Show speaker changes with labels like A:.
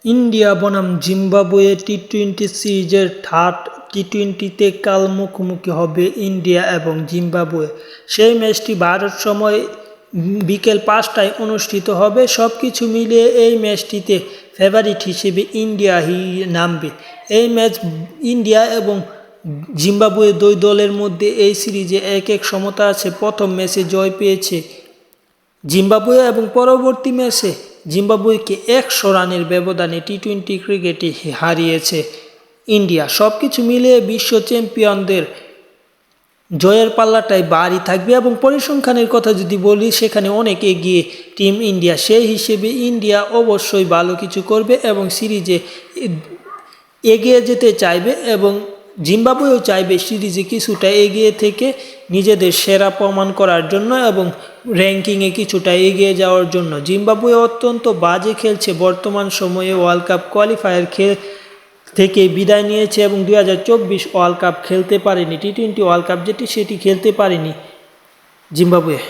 A: India বনাম Zimbabwe টি-20 সিরিজের third টি-20তে কাল মুখোমুখি হবে ইন্ডিয়া এবং জিম্বাবুয়ে। সেই ম্যাচটি ভারত সময় বিকেল 5টায় অনুষ্ঠিত হবে। সবকিছু মিলিয়ে এই ম্যাচটিতে ফেভারিট হিসেবে ইন্ডিয়া নামবে। এই ম্যাচ ইন্ডিয়া এবং জিম্বাবুয়ে দুই দলের মধ্যে এই সিরিজে 1-1 সমতা আছে। প্রথম ম্যাচে জয় পেয়েছে জিম্বাবুয়ে এবং পরবর্তী ম্যাচে জিম্বাবুয়েকে 100 রানের ব্যবধানে টি-20 ক্রিকেটে হারিয়েছে ইন্ডিয়া। সব কিছু মিলিয়ে বিশ্ব চ্যাম্পিয়নদের জয়ের পাল্লাটাই ভারী থাকবে এবং পরিসংখ্যানের কথা যদি বলি সেখানে অনেক এগিয়ে টিম ইন্ডিয়া। সেই হিসেবে ইন্ডিয়া অবশ্যই ভালো কিছু করবে এবং সিরিজে এগিয়ে যেতে চাইবে এবং জিম্বাবুয়েও চাইবে সিরিজে কিছুটা এগিয়ে থেকে নিজেদের সেরা প্রমাণ করার জন্য এবং র্যাঙ্কিংয়ে কিছুটা এগিয়ে যাওয়ার জন্য। জিম্বাবুয়ে অত্যন্ত বাজে খেলছে বর্তমান সময়ে, ওয়ার্ল্ড কাপ কোয়ালিফায়ার থেকে বিদায় নিয়েছে এবং 2024 ওয়ার্ল্ড কাপ খেলতে পারেনি। টি-20 ওয়ার্ল্ড কাপ যেটি সেটি খেলতে পারেনি জিম্বাবুয়ে।